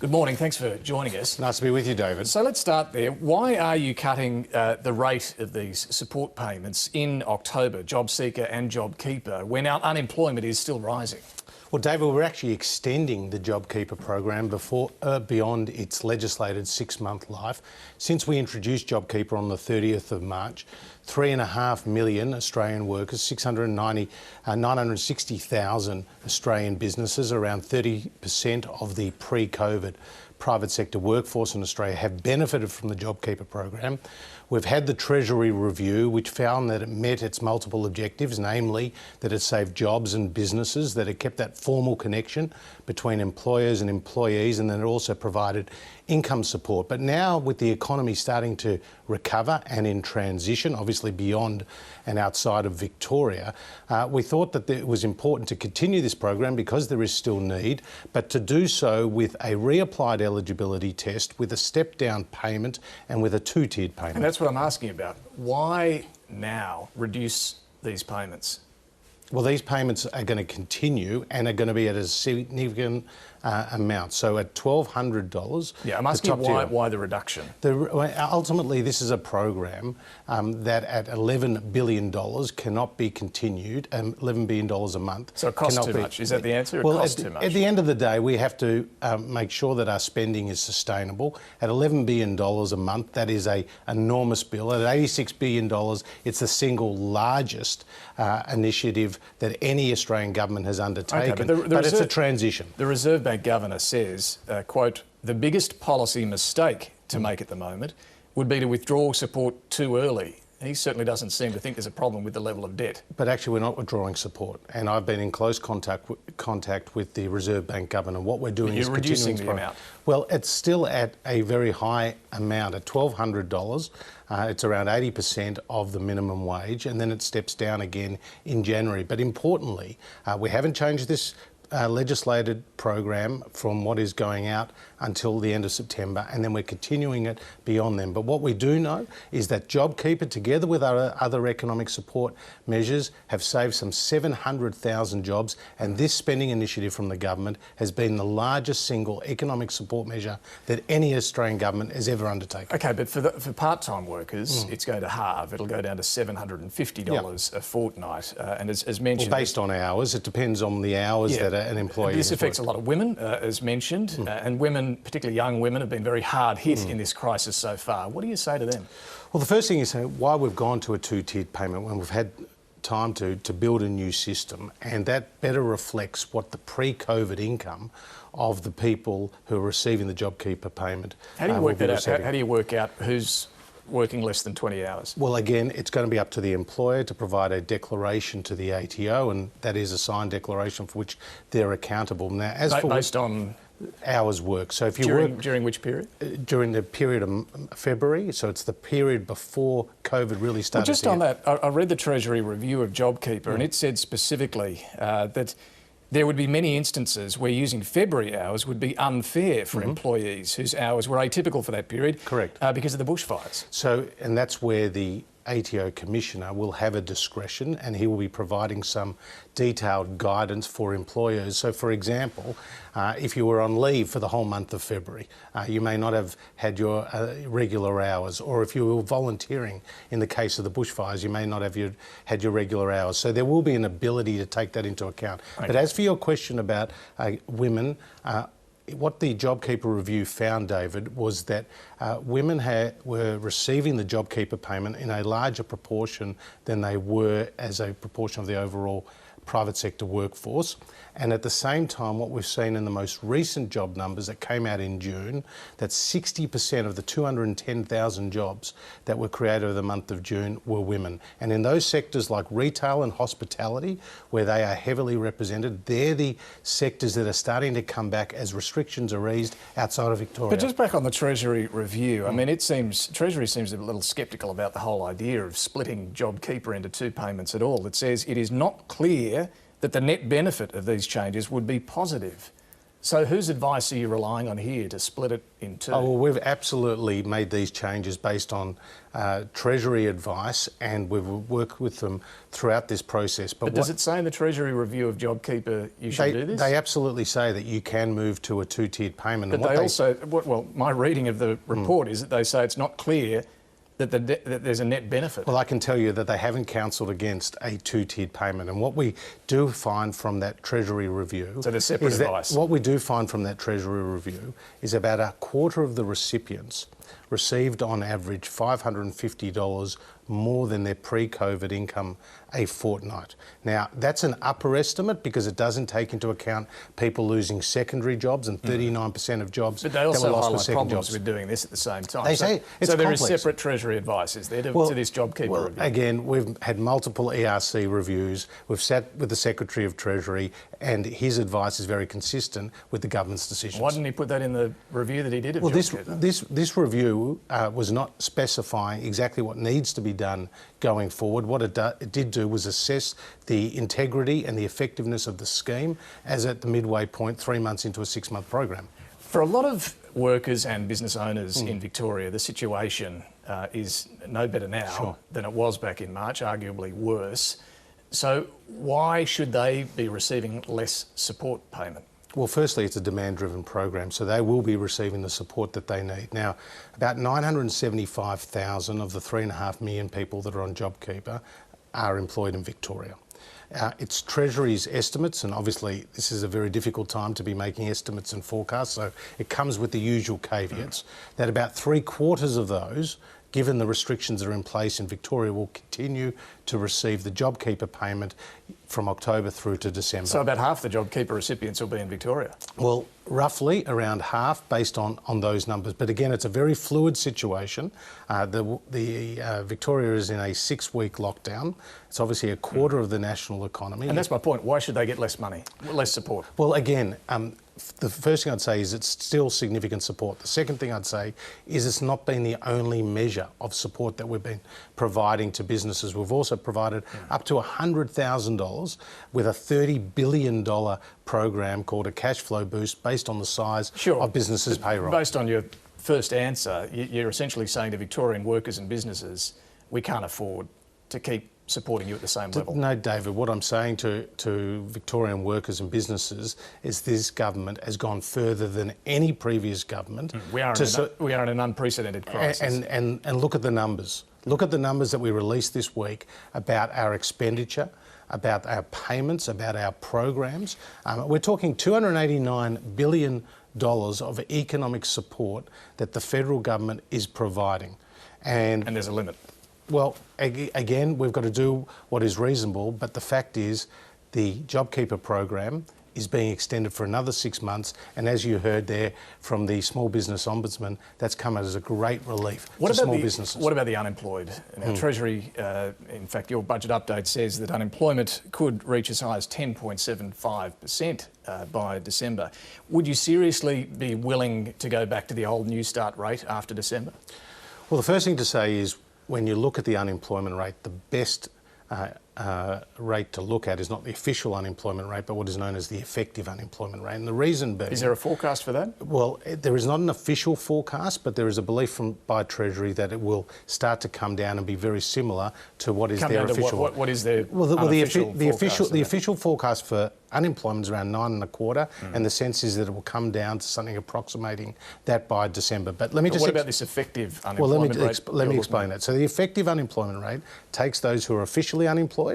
Good morning. Thanks for joining us. Nice to be with you, David. So let's start there. Why are you cutting the rate of these support payments in October, JobSeeker and JobKeeper, when our unemployment is still rising? Well, David, we're actually extending the JobKeeper program beyond its legislated 6-month life. Since we introduced JobKeeper on the 30th of March, 3.5 million Australian workers, 960,000 Australian businesses, around 30% of the pre-COVID private sector workforce in Australia have benefited from the JobKeeper program. We've had the Treasury review, which found that it met its multiple objectives, namely that it saved jobs and businesses, that it kept that formal connection between employers and employees, and then it also provided income support. But now, with the economy starting to recover and in transition, obviously beyond and outside of Victoria, we thought that it was important to continue this program because there is still need, but to do so with a reapplied eligibility test, with a step-down payment and with a two-tiered payment. And that's what I'm asking about. Why now reduce these payments? Well, these payments are going to continue and are going to be at a significant amount. So at $1,200. Yeah, I'm asking why the reduction? Ultimately, this is a program that at $11 billion cannot be continued, $11 billion a month. So it costs too much. Is that the answer? Well, it costs too much. At the end of the day, we have to make sure that our spending is sustainable. At $11 billion a month, that is an enormous bill. At $86 billion, it's the single largest initiative that any Australian government has undertaken. Okay, but it's a transition. The Reserve Bank Governor says, quote, the biggest policy mistake to make at the moment would be to withdraw support too early. He certainly doesn't seem to think there's a problem with the level of debt. But actually, we're not withdrawing support. And I've been in close contact with the Reserve Bank Governor. What we're doing is reducing the amount. Well, it's still at a very high amount, at $1,200. It's around 80% of the minimum wage, and then it steps down again in January. But importantly, we haven't changed this legislated program from what is going out until the end of September, and then we're continuing it beyond then. But what we do know is that JobKeeper, together with our other economic support measures, have saved some 700,000 jobs, and this spending initiative from the government has been the largest single economic support measure that any Australian government has ever undertaken. Okay, but for part-time workers, it's going to halve. It'll go down to $750 a fortnight, and as mentioned... Well, based on hours, it depends on the hours that an employee This affects a lot of women, as mentioned, and women, particularly young women, have been very hard hit in this crisis so far. What do you say to them? Well, the first thing is why we've gone to a two-tiered payment when we've had time to build a new system, and that better reflects what the pre-COVID income of the people who are receiving the JobKeeper payment. How do you work that out? How do you work out who's working less than 20 hours? Well, again, it's going to be up to the employer to provide a declaration to the ATO, and that is a signed declaration for which they're accountable. Now, as for based on hours work. So if you during which period? During the period of February, so it's the period before COVID really started. Well, just on that, I read the Treasury review of JobKeeper, and it said specifically that there would be many instances where using February hours would be unfair for employees whose hours were atypical for that period. Correct. Because of the bushfires. So, and that's where the ATO Commissioner will have a discretion, and he will be providing some detailed guidance for employers. So, for example, if you were on leave for the whole month of February, you may not have had your regular hours, or if you were volunteering in the case of the bushfires, you may not have had your regular hours. So there will be an ability to take that into account. Okay. But as for your question about women, what the JobKeeper review found, David, was that women were receiving the JobKeeper payment in a larger proportion than they were as a proportion of the overall private sector workforce. And at the same time, what we've seen in the most recent job numbers that came out in June, that 60% of the 210,000 jobs that were created over the month of June were women. And in those sectors like retail and hospitality, where they are heavily represented, they're the sectors that are starting to come back as restrictions are eased outside of Victoria. But just back on the Treasury review, I mean, Treasury seems a little sceptical about the whole idea of splitting JobKeeper into two payments at all. It says it is not clear that the net benefit of these changes would be positive. So whose advice are you relying on here to split it in two? Oh, well, we've absolutely made these changes based on Treasury advice, and we've worked with them throughout this process. But does it say in the Treasury review of JobKeeper you should do this? They absolutely say that you can move to a two-tiered payment. But well, my reading of the report is that they say it's not clear that there's a net benefit. Well, I can tell you that they haven't counselled against a two-tiered payment. And what we do find from that Treasury review... So there's separate advice. What we do find from that Treasury review is about a quarter of the recipients received on average $550 more than their pre-COVID income a fortnight. Now, that's an upper estimate because it doesn't take into account people losing secondary jobs, and 39% of jobs but they also that were lost highlight were second problems jobs. with doing this at the same time. They say it's so there complex. is separate Treasury advice, is there, to this JobKeeper review? Again, we've had multiple ERC reviews. We've sat with the Secretary of Treasury, and his advice is very consistent with the government's decisions. Why didn't he put that in the review that he did of JobKeeper? This review was not specifying exactly what needs to be done going forward. What it did do was assess the integrity and the effectiveness of the scheme as at the midway point, 3 months into a 6-month program. For a lot of workers and business owners in Victoria, the situation is no better now than it was back in March, arguably worse. So why should they be receiving less support payment? Well, firstly, it's a demand-driven program, so they will be receiving the support that they need. Now, about 975,000 of the 3.5 million people that are on JobKeeper are employed in Victoria. It's Treasury's estimates, and obviously this is a very difficult time to be making estimates and forecasts, so it comes with the usual caveats, that about 3/4 of those, given the restrictions that are in place in Victoria, will continue to receive the JobKeeper payment from October through to December. So about half the JobKeeper recipients will be in Victoria? Well, roughly around half based on those numbers. But again, it's a very fluid situation. Victoria is in a 6-week lockdown. It's obviously a quarter of the national economy. And that's my point. Why should they get less money, less support? Well, again, the first thing I'd say is it's still significant support. The second thing I'd say is it's not been the only measure of support that we've been providing to businesses. We've also provided up to $100,000 with a $30 billion program called a cash flow boost based on the size of businesses' payroll. Based on your first answer, you're essentially saying to Victorian workers and businesses, we can't afford to keep supporting you at the same level. No, David, what I'm saying to Victorian workers and businesses is this government has gone further than any previous government. We are in an unprecedented crisis. And look at the numbers. Look at the numbers that we released this week about our expenditure, about our payments, about our programs. We're talking $289 billion of economic support that the federal government is providing. And there's a limit. Well, again, we've got to do what is reasonable, but the fact is the JobKeeper program is being extended for another 6 months, and as you heard there from the Small Business Ombudsman, that's come as a great relief to small businesses. What about the unemployed? Now, Treasury, in fact, your budget update says that unemployment could reach as high as 10.75% by December. Would you seriously be willing to go back to the old New Start rate after December? Well, the first thing to say is when you look at the unemployment rate, the best rate to look at is not the official unemployment rate, but what is known as the effective unemployment rate. And the reason being... Is there a forecast for that? Well, there is not an official forecast, but there is a belief by Treasury that it will start to come down and be very similar to what is their official... What is their the official forecast for unemployment is around 9.25%, and the sense is that it will come down to something approximating that by December. But let me just... What about this effective unemployment rate? Let me explain that. So the effective unemployment rate takes those who are officially unemployed,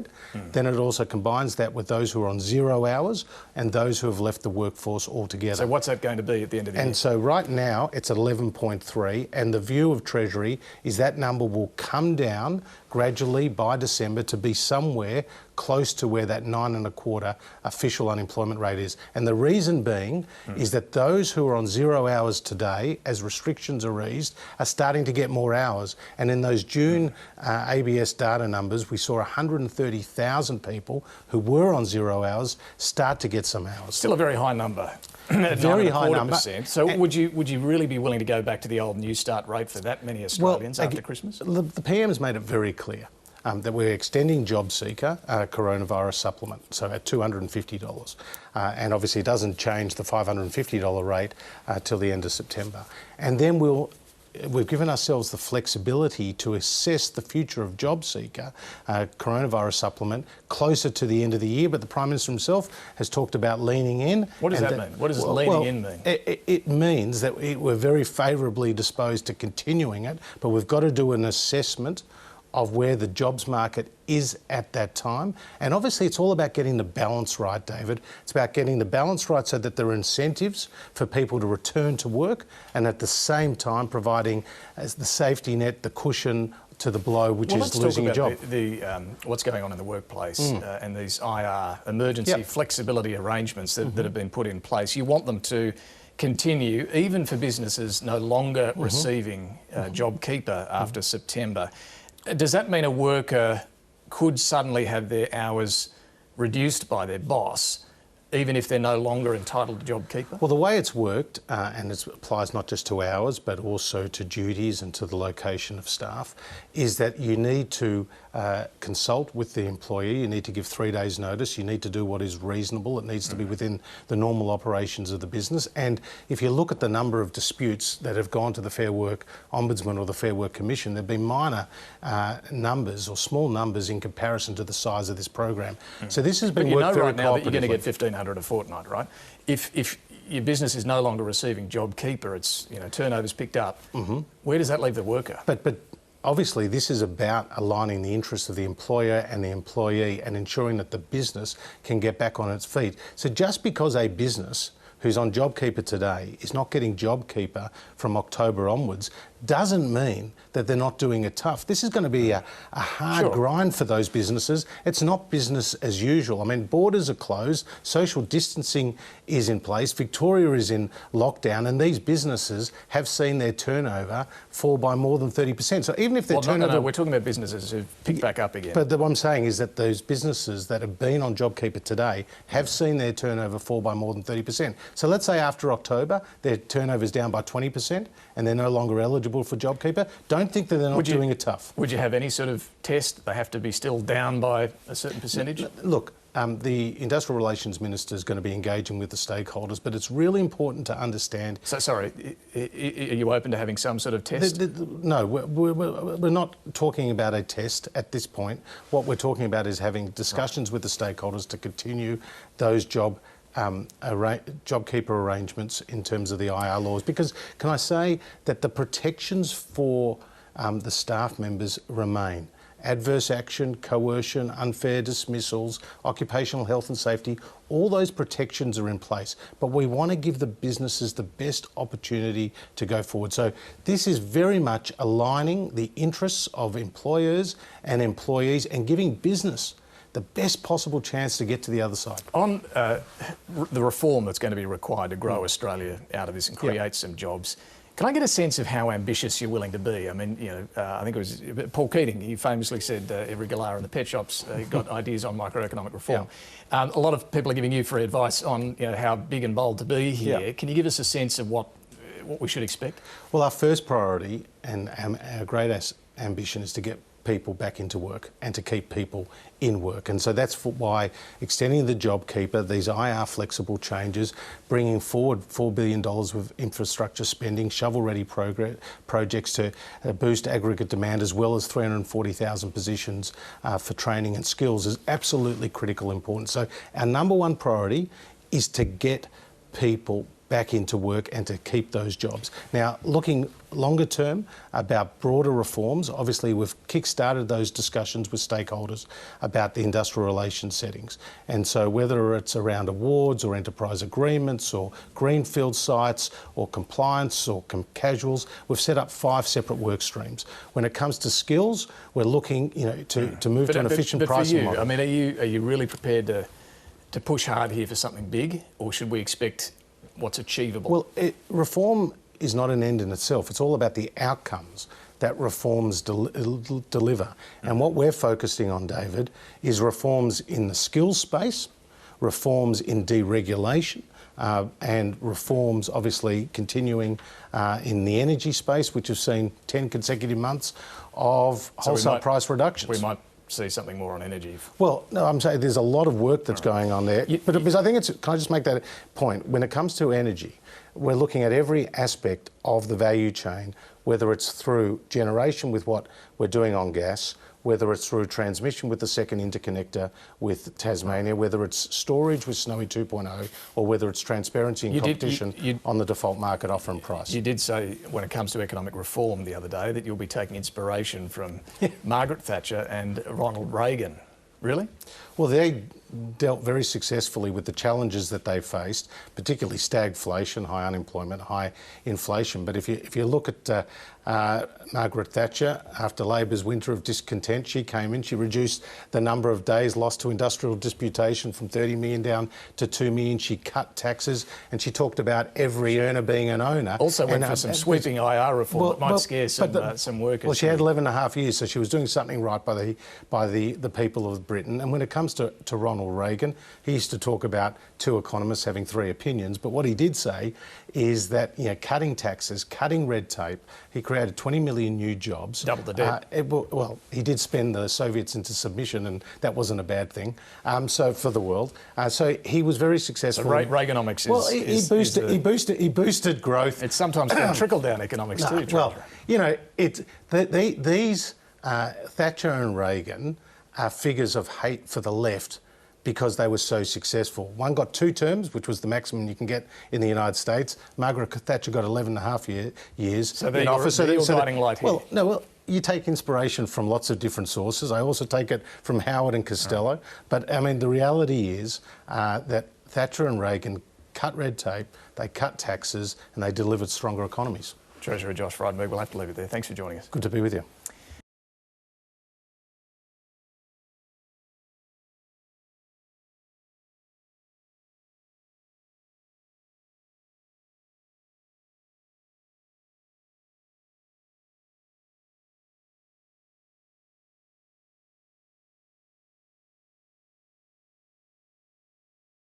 then it also combines that with those who are on 0 hours and those who have left the workforce altogether. So what's that going to be at the end of the year? And so right now it's at 11.3, and the view of Treasury is that number will come down gradually by December to be somewhere close to where that 9.25% official unemployment rate is. And the reason being is that those who are on 0 hours today, as restrictions are eased, are starting to get more hours. And in those June ABS data numbers, we saw 130,000 people who were on 0 hours start to get some hours. Still a very high number. Very high number. So would you really be willing to go back to the old New Start rate for that many Australians after Christmas? The PM's made it very clear. that we're extending JobSeeker coronavirus supplement, so at $250. And obviously it doesn't change the $550 rate till the end of September. And then we've given ourselves the flexibility to assess the future of JobSeeker coronavirus supplement closer to the end of the year, but the Prime Minister himself has talked about leaning in. What does that mean? What does leaning in mean? It means that we're very favourably disposed to continuing it, but we've got to do an assessment of where the jobs market is at that time. And obviously it's all about getting the balance right, David. It's about getting the balance right so that there are incentives for people to return to work, and at the same time providing as the safety net, the cushion to the blow, which is losing a job. What's going on in the workplace and these IR, emergency flexibility arrangements that have been put in place. You want them to continue, even for businesses no longer receiving JobKeeper after September. Does that mean a worker could suddenly have their hours reduced by their boss, even if they're no longer entitled to JobKeeper? Well, the way it's worked, and it applies not just to hours, but also to duties and to the location of staff, is that you need to consult with the employee. You need to give 3 days notice. You need to do what is reasonable. It needs to be within the normal operations of the business. And if you look at the number of disputes that have gone to the Fair Work Ombudsman or the Fair Work Commission, there have been minor numbers or small numbers in comparison to the size of this program. So this has been worked very cooperatively. But you know right now that you're going to get $1,500 a fortnight, right? If your business is no longer receiving JobKeeper, it's turnover's picked up. Where does that leave the worker? But obviously this is about aligning the interests of the employer and the employee and ensuring that the business can get back on its feet. So just because a business who's on JobKeeper today is not getting JobKeeper from October onwards doesn't mean that they're not doing it tough. This is going to be a hard grind for those businesses. It's not business as usual. I mean, borders are closed, social distancing is in place, Victoria is in lockdown, and these businesses have seen their turnover fall by more than 30%. So even if their turnover... No, we're talking about businesses who've picked back up again. But what I'm saying is that those businesses that have been on JobKeeper today have seen their turnover fall by more than 30%. So let's say after October, their turnover's down by 20% and they're no longer eligible for JobKeeper. Don't think that they're not doing it tough. Would you have any sort of test? They have to be still down by a certain percentage? Look, the Industrial Relations Minister is going to be engaging with the stakeholders, but it's really important to understand... So, sorry, are you open to having some sort of test? No, we're not talking about a test at this point. What we're talking about is having discussions with the stakeholders to continue those JobKeeper arrangements in terms of the IR laws. Because can I say that the protections for the staff members remain? Adverse action, coercion, unfair dismissals, occupational health and safety, all those protections are in place. But we want to give the businesses the best opportunity to go forward. So this is very much aligning the interests of employers and employees and giving business the best possible chance to get to the other side. On the reform that's going to be required to grow Australia out of this and create some jobs, can I get a sense of how ambitious you're willing to be? I mean, I think it was Paul Keating, he famously said every galah in the pet shops got ideas on microeconomic reform. A lot of people are giving you free advice on how big and bold to be here. Can you give us a sense of what we should expect? Well, our first priority and our great ambition is to get people back into work and to keep people in work. And so that's why extending the JobKeeper, these IR flexible changes, bringing forward $4 billion of infrastructure spending, shovel-ready projects to boost aggregate demand, as well as 340,000 positions for training and skills is absolutely critical importance. So our number one priority is to get people back into work and to keep those jobs. Now, looking longer term about broader reforms, obviously we've kick-started those discussions with stakeholders about the industrial relations settings. And so whether it's around awards or enterprise agreements or greenfield sites or compliance or casuals, we've set up 5 separate work streams. When it comes to skills, we're looking to move to an efficient pricing model. I mean, are you really prepared to push hard here for something big, or should we expect what's achievable? Well, reform is not an end in itself. It's all about the outcomes that reforms deliver. And what we're focusing on, David, is reforms in the skills space, reforms in deregulation, and reforms obviously continuing in the energy space, which has seen 10 consecutive months of wholesale price reductions. We might see something more on energy. Well, no, I'm saying there's a lot of work that's going on there. But because I think can I just make that point? When it comes to energy, we're looking at every aspect of the value chain, whether it's through generation with what we're doing on gas, whether it's through transmission with the second interconnector with Tasmania, whether it's storage with Snowy 2.0, or whether it's transparency and competition on the default market offer and price. You did say, when it comes to economic reform the other day, that you'll be taking inspiration from Margaret Thatcher and Ronald Reagan. Really? Well, they dealt very successfully with the challenges that they faced, particularly stagflation, high unemployment, high inflation. But if you look at Margaret Thatcher, after Labor's winter of discontent, she came in, she reduced the number of days lost to industrial disputation from 30 million down to 2 million. She cut taxes, and she talked about every earner being an owner. Also went for some sweeping IR reform that might scare some workers. Well, she had 11 and a half years, so she was doing something right by the people of Britain. And when it comes to Ronald Reagan, he used to talk about two economists having three opinions, but what he did say is that cutting taxes, cutting red tape, he created 20 million new jobs. Double the debt. Well, he did spend the Soviets into submission, and that wasn't a bad thing. So for the world, so he was very successful. So Reaganomics is. Well, he boosted growth. It's sometimes called trickle-down economics too. Well, these Thatcher and Reagan are figures of hate for the left, because they were so successful. One got 2 terms, which was the maximum you can get in the United States. Margaret Thatcher got 11 and a half years in office. So you're guiding light here. Well, you take inspiration from lots of different sources. I also take it from Howard and Costello. Right. But, I mean, the reality is that Thatcher and Reagan cut red tape, they cut taxes, and they delivered stronger economies. Treasurer Josh Frydenberg, we'll have to leave it there. Thanks for joining us. Good to be with you.